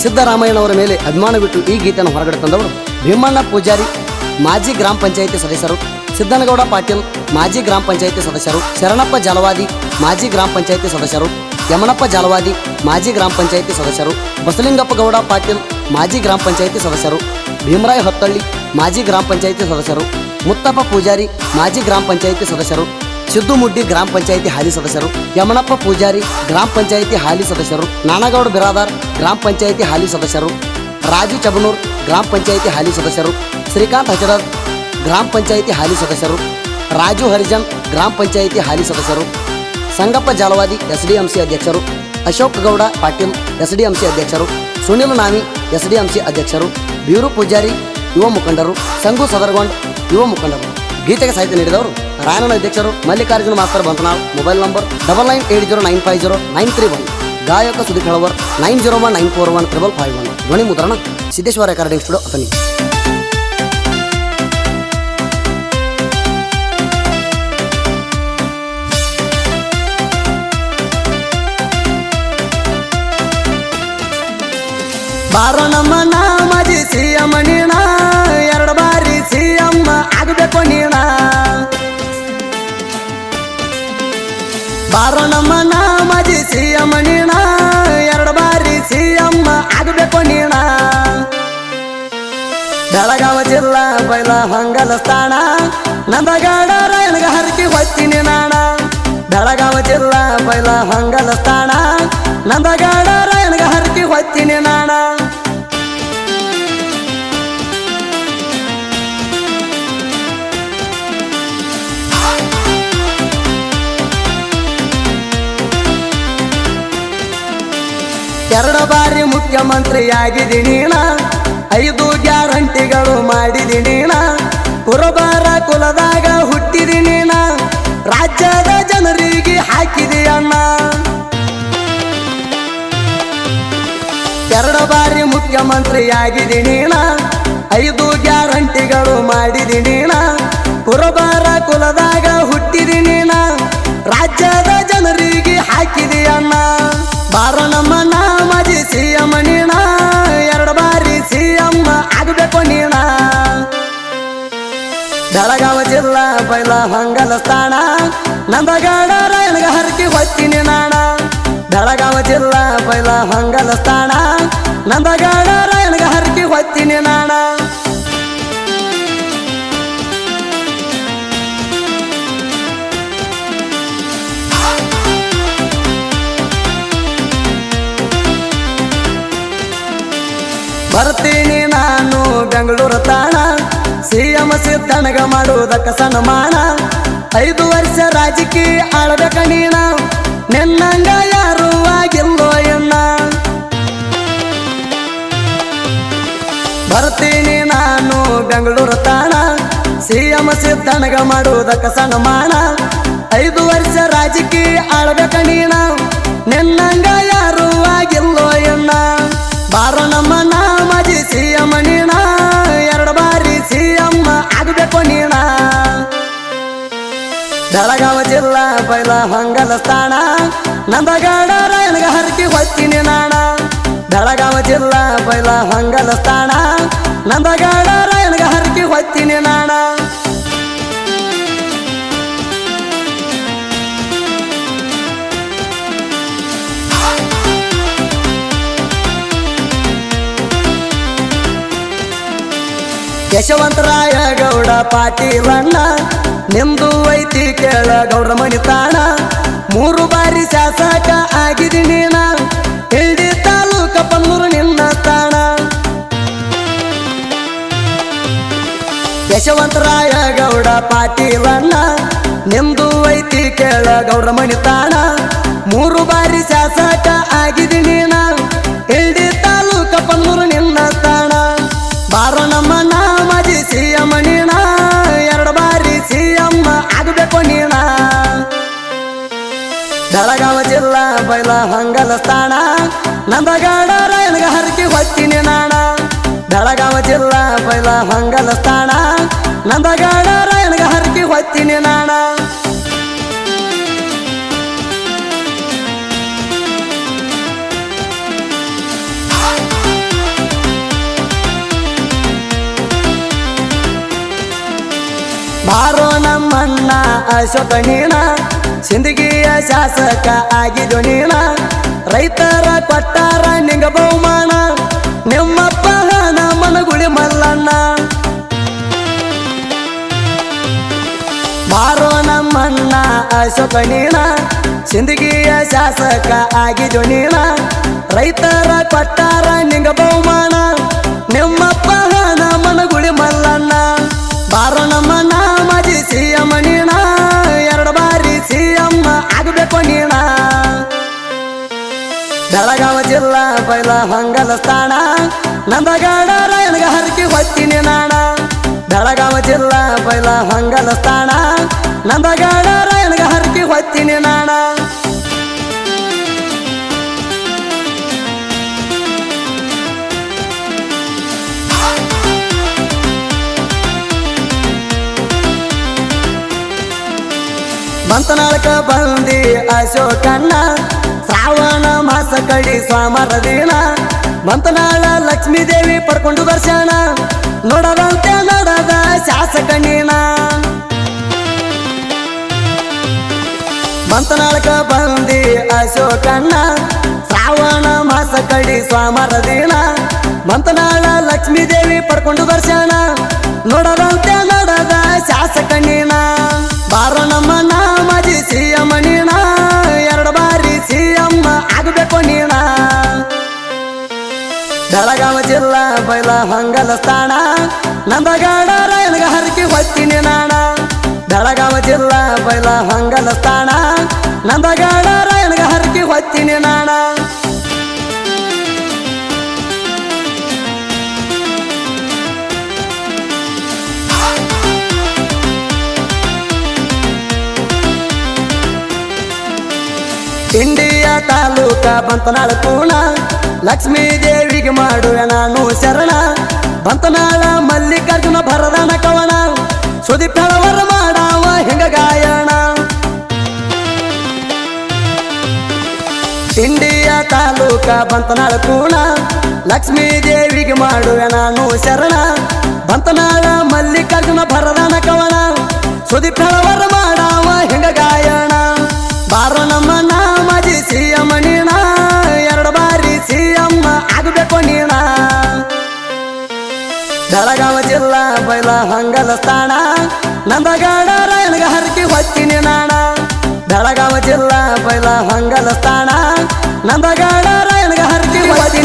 ಸಿದ್ದರಾಮಯ್ಯನವರ ಮೇಲೆ ಅಭಿಮಾನವಿಟ್ಟು ಈ ಗೀತೆಯನ್ನು ಹೊರಗಡೆ ತಂದವರು ಭೀಮಣ್ಣ ಪೂಜಾರಿ, ಮಾಜಿ ಗ್ರಾಮ ಪಂಚಾಯಿತಿ ಸದಸ್ಯರು, ಸಿದ್ದನಗೌಡ ಪಾಟೀಲ್, ಮಾಜಿ ಗ್ರಾಮ ಪಂಚಾಯಿತಿ ಸದಸ್ಯರು, ಶರಣಪ್ಪ ಜಾಲವಾದಿ, ಮಾಜಿ ಗ್ರಾಮ ಪಂಚಾಯಿತಿ ಸದಸ್ಯರು, ಯಮನಪ್ಪ ಜಾಲವಾದಿ, ಮಾಜಿ ಗ್ರಾಮ ಪಂಚಾಯಿತಿ ಸದಸ್ಯರು, ಬಸಲಿಂಗಪ್ಪ ಗೌಡ ಪಾಟೀಲ್, ಮಾಜಿ ಗ್ರಾಮ ಪಂಚಾಯಿತಿ ಸದಸ್ಯರು, ಭೀಮರಾಯ ಹೊತ್ತಳ್ಳಿ, ಮಾಜಿ ಗ್ರಾಮ ಪಂಚಾಯಿತಿ ಸದಸ್ಯರು, ಮುತ್ತಪ್ಪ ಪೂಜಾರಿ, ಮಾಜಿ ಗ್ರಾಮ ಪಂಚಾಯಿತಿ ಸದಸ್ಯರು, ಸಿದ್ದು ಮುಡ್ಡಿ ಗ್ರಾಮ ಪಂಚಾಯಿತಿ ಹಾಲಿ ಸದಸ್ಯರು, ಯಮನಪ್ಪ ಪೂಜಾರಿ ಗ್ರಾಮ ಪಂಚಾಯಿತಿ ಹಾಲಿ ಸದಸ್ಯರು, ನಾನಗೌಡ ಬಿರಾದಾರ್ ಗ್ರಾಮ ಪಂಚಾಯಿತಿ ಹಾಲಿ ಸದಸ್ಯರು, ರಾಜು ಚಬನೂರ್ ಗ್ರಾಮ ಪಂಚಾಯಿತಿ ಹಾಲಿ ಸದಸ್ಯರು, ಶ್ರೀಕಾಂತ್ ಹಜರತ್ ಗ್ರಾಮ ಪಂಚಾಯಿತಿ ಹಾಲಿ ಸದಸ್ಯರು, ರಾಜು ಹರಿಜನ್ ಗ್ರಾಮ ಪಂಚಾಯಿತಿ ಹಾಲಿ ಸದಸ್ಯರು, ಸಂಗಪ್ಪ ಜಾಲವಾದಿ ಎಸ್ಡಿಎಂಸಿ ಅಧ್ಯಕ್ಷರು, ಅಶೋಕ್ ಗೌಡ ಪಾಟೀಲ್ ಎಸ್ಡಿಎಂಸಿ ಅಧ್ಯಕ್ಷರು, ಸುನಿಲ್ ನಾವಿ ಎಸ್ಡಿಎಂಸಿ ಅಧ್ಯಕ್ಷರು, ಬೀರು ಪೂಜಾರಿ ಯುವ ಮುಖಂಡರು, ಸಂಗು ಸದರಗೊಂಡ್ ಯುವ ಮುಖಂಡರು. ಗೀತೆಗೆ ಸಾಹಿತ್ಯ ನೀಡಿದವರು ರಾಯಣ್ಣನ ಅಧ್ಯಕ್ಷರು Mallikarjuna master Bantanal. Mobile number 9980950931. ಗಾಯಕ ಸುದೀಪ್ ಹೆಳವರ್ 9019415551. ಧ್ವನಿ ಮುದ್ರಣ ಸಿದ್ದೇಶ್ವರ ರೆಕಾರ್ಡಿಂಗ್ ಸ್ಟುಡಿಯೋ ಅಥಣಿ. ಬಾರೋ ನಮ್ಮ ಮಾಜಿ ಸಿಎಂ ನೀಣ, ಎರಡು ಬಾರಿ ಸಿಎಂ ಆಗಬೇಕು ನೀಣ. ಬಾರೋ ನಮ್ಮ ಮಾಜಿ ಸಿಎಂ ನೀಣ, ಎರಡು ಬಾರಿ ಸಿಎಂ ಆಗಬೇಕು ನೀಣ. ಬೆಳಗಾವ ಜಿಲ್ಲಾ ಬೈಲ ಹೊಂಗಲ ಸ್ಥಾನ, ನಂದಗಡ ರಾಯಣಗ ಹರಕಿ ಹೊತ್ತಿನಿ ನಾಣ. ಬೆಳಗಾವ ಜಿಲ್ಲಾ ಬೈಲ ಹೊಂಗಲ ಸ್ಥಾನ, ನಂದಗಡ ರಾಯಣಗ ಹರಕಿ ಹೊತ್ತಿನಿ ನಾಣ. ಎರಡು ಬಾರಿ ಮುಖ್ಯಮಂತ್ರಿಯಾಗಿದ್ದೀನ, 5 ಗ್ಯಾರಂಟಿಗಳು ಮಾಡಿದೀನ. ಕುರುಬರ ಕುಲದಾಗ ಹುಟ್ಟಿದೀನ, ರಾಜ್ಯದ ಜನರಿಗೆ ಹಾಕಿದೀಯಣ್ಣ. ಎರಡು ಬಾರಿ ಮುಖ್ಯಮಂತ್ರಿಯಾಗಿದ್ದೀನ, 5 ಗ್ಯಾರಂಟಿಗಳು ಮಾಡಿದೀನ. ಕುರುಬರ ಕುಲದಾಗ ಹುಟ್ಟಿದೀನ, ರಾಜ್ಯದ ಜನರಿಗೆ ಹಾಕಿದೀಯಣ್ಣ. ಬಾರೋ ನಮ್ಮ ಮಾಜಿ ಸಿಎಂ ನೀಣ, ಎರಡು ಬಾರಿ ಸಿಎಂ ಆಗಬೇಕು ನೀಣ. ಬೆಳಗಾವ ಜಿಲ್ಲಾ ಬೈಲ ಹೊಂಗಲ ಸ್ಥಾನ, ನಂದಗಡ ರಾಯಣಗ ಹರಕಿ ಹೊತ್ತಿನಿ ನಾಣ. ಬೆಳಗಾವ ಜಿಲ್ಲಾ ಬೈಲ ಹೊಂಗಲ ಸ್ಥಾನ, ನಂದಗಡ ರಾಯಣಗ ಹರಕಿ ಹೊತ್ತಿನಿ ನಾಣ. ಬರ್ತೀನಿ ನಾನು ಬೆಂಗಳೂರು ತಾಣ, ಸಿಎಂ ಸಿದ್ದನಗ ಮಾಡುವುದಕ್ಕ ಸನ್ಮಾನ. 5 ವರ್ಷ ರಾಜಕೀಯ ಆಳ್ಬೇಕ ನೀಣ, ನಿನ್ನಂಗ ಯಾರು ಆಗಿಲ್ಲೋ ಎನ್ನ. ಬರ್ತೀನಿ ನಾನು ಬೆಂಗಳೂರು ತಾಣ, ಸಿಎಂ ಸಿದ್ದನಗ ಮಾಡುವುದಕ್ಕ ಸನ್ಮಾನ. 5 ವರ್ಷ ರಾಜಕೀಯ ಆಳ್ಬೇಕ ನೀಣ, ನಿನ್ನಂಗ ಯಾರು ಆಗಿಲ್ಲೋ ಎನ್ನ. ಬಾರೋ ನಮ್ಮ ಮಾಜಿ ಸಿಎಂ ನೀಣ, ಎರಡು ಬಾರಿ ಸಿಎಂ ಆಗಬೇಕು ನೀಣ. ಬೆಳಗಾವ ಜಿಲ್ಲಾ ಬೈಲ ಹೊಂಗಲ ಸ್ಥಾನ, ನಂದಗಡ ರಾಯಣಗ ಹರಕಿ ಹೊತ್ತಿನಿ ನಾಣ. ಬೆಳಗಾವ ಜಿಲ್ಲಾ ಬೈಲ ಹೊಂಗಲ ಸ್ಥಾನ, ನಂದಗಡ ರಾಯಣಗ ಹರಕಿ ಹೊತ್ತಿನಿ ನಾಣ. ಯಶವಂತರಾಯ ಗೌಡ ಪಾಟೀಲಣ್ಣ, ನಿಮ್ದು ಐತಿ ಕೇಳ ಗೌಡ್ರ ಮನಿತಾಣ. 3 ಬಾರಿ ಶಾಸಕ ಆಗಿದ್ದೀನಿ ನಾ, ಹಿಲ್ಡಿ ತಾಲೂಕ ಪನ್ನೂರು ನಿನ್ನ ತಾಣ. ಯಶವಂತರಾಯ ಗೌಡ ಪಾಟೀಲಣ್ಣ, ನಿಮ್ದು ಐತಿ ಕೇಳ ಗೌಡ್ರ ಮನಿತಾಣ. 3 ಬಾರಿ ಶಾಸಕ ಆಗಿದ್ದೀನಿ ನಾ, ಹಿಲ್ಡಿ ತಾಲೂಕ ಪನ್ನೂರು ನಿನ್ನ ತಾಣ. ಬಾರೋ ನಮ್ಮ ಮಾಜಿ ಸಿಎಂ ನೀಣ, ಎರಡು ಬಾರಿ ಸಿಎಂ ಆಗಬೇಕು ನೀಣ. ಬೆಳಗಾವ ಜಿಲ್ಲಾ ಬೈಲ ಹೊಂಗಲ ಸ್ಥಾನ, ನಂದಗಡ ರಾಯಣಗ ಹರಕಿ ಹೊತ್ತಿನಿ ನಾಣ. ಬೆಳಗಾವ ಜಿಲ್ಲಾ ಬೈಲ ಹೊಂಗಲ ಸ್ಥಾನ, ನಂದಗಡ ರಾಯಣಗ ಹರಕಿ ಹೊತ್ತಿನಿ ನಾಣ. ಅಶೋಕ ನೀನ ಸಿಂದಗಿಯ ಶಾಸಕ ಆಗಿದ್ದು ನೀನ ರೈತರ ಕೊಟ್ಟಾರ ನಿಂಗ ಬಹುಮಾನ ನಿಮ್ಮಪ್ಪ ಮನಗುಳಿ ಮಲ್ಲಣ್ಣ ಬಾರೋ ನಮ್ಮಣ್ಣ ಅಶೋಕ ನೀನ ಸಿಂದಗಿಯ ಶಾಸಕ ಆಗಿದ್ದು ನೀನ ರೈತರ ಕೊಟ್ಟಾರ ನಿಂಗ ಬಹುಮಾನ ನಿಮ್ಮಪ್ಪ ಮನಗುಳಿ ಮಲ್ಲಣ್ಣ ಬಾರೋ ನಮ್ಮಣ್ಣ ಮಾಜಿ ಸಿಎಂ ನೀನ 2 ಬಾರಿ ಸಿಎಂ ಆಗಬೇಕು ನೀನ ಬೆಳಗಾವ ಜಿಲ್ಲಾ ಬೈಲ ಹಂಗಲ ಸ್ಥಾನ ನಂದಗಡ ರಾಯಣಗ ಹರಕಿ ಹೊತ್ತಿನಿ ನಾಣ ಬೆಳಗಾವ ಜಿಲ್ಲಾ ಬೈಲ ಹಂಗಲ ಸ್ಥಾನ ನಂದಗಡ ರಾಯಣಗ ಹರಕಿ ಹೊತ್ತಿನಿ ನಾಣ ಮಂತನಾಳಕ ಬಂದಿ ಅಶೋಕಣ್ಣ ಶ್ರಾವಣ ಮಾಸ ಕಡಿ ಸ್ವಾಮರ ದಿನ ಮಂತನಾಳ ಲಕ್ಷ್ಮೀ ದೇವಿ ಪಡ್ಕೊಂಡು ದರ್ಶನ ನೋಡದಂತೆ ನೋಡದ ಶಾಸಕ ನೀನ ಮಂತನಾಳಕ ಬಂದಿ ಅಶೋಕಣ್ಣ ಶ್ರಾವಣ ಮಾಸ ಕಡಿ ಸ್ವಾಮರ ದಿನ ಮಂತನಾಳ ಲಕ್ಷ್ಮೀ ದೇವಿ ಪಡ್ಕೊಂಡು ದರ್ಶನ ನೋಡದಂತೆ ನೋಡದ ಶಾಸಕ ನೀನ ಬಾರೋ ನಮ್ಮಣ್ಣ ಮಾಜಿ ಸಿಎಂ ನೀನ 2 ಬಾರಿ ಸಿಎಂ ಆಗಬೇಕು ನೀನ ಬೆಳಗಾವ ಜಿಲ್ಲಾ ಬೈಲ ಹಂಗಲ ಸ್ಥಾನ ನಂದಗಡ ರಾಯಣಗ ಹರಕಿ ಹೊತ್ತಿನಿ ನಾಣ ಬೆಳಗಾವ ಜಿಲ್ಲಾ ಬೈಲ ಹಂಗಲ ಸ್ಥಾನ ನಂದಗಡ ರಾಯಣಗ ಹರಕಿ ಹೊತ್ತಿನಿ ನಾಣ ಇಂಡಿಯಾ ತಾಲೂಕ ಬಂತನಾಳ ಪೂರ್ಣ ಲಕ್ಷ್ಮೀ ದೇವಿಗೆ ಮಾಡುವೆ ನಾನು ಶರಣ ಬಂತನಾಳ ಮಲ್ಲಿಕಾರ್ಜುನ ಭರದನ ಕವನ ಸುದೀಪ್ ಹಳವರ ಮಾಡಾವ ಹಿಂಗ ಗಾಯಣ ಇಂಡಿಯಾ ತಾಲೂಕ ಬಂತನಾಳ ಪೂರ್ಣ ಲಕ್ಷ್ಮೀ ದೇವಿಗೆ ಮಾಡುವೆ ನಾನು ಶರಣ ಬಂತನಾಳ ಮಲ್ಲಿಕಾರ್ಜುನ ಭರದನ ಕವನ ಸುದೀಪ್ ಹಳವರ ಮಾಡಾವ ಹಿಂಗ ಗಾಯಣ ಬಾರೋ ನಮ್ಮಣ್ಣ ಮಾಜಿ ಸಿಎಂ ನೀನ 2 ಬಾರಿ ಸಿಎಂ ಆಗಬೇಕು ನೀನ ಬೆಳಗಾವ ಜಿಲ್ಲಾ ಬೈಲ ಹಂಗಲ ಸ್ಥಾನ ನಂದಗಡ ರಾಯಣಗ ಹರಕಿ ಹೊತ್ತಿನಿ ನಾಣ ಬೆಳಗಾವ ಜಿಲ್ಲಾ ಬೈಲ ಹಂಗಲ ಸ್ಥಾನ ನಂದಗಡ ರಾಯಣಗ ಹರಕಿ ಹೊತ್ತಿ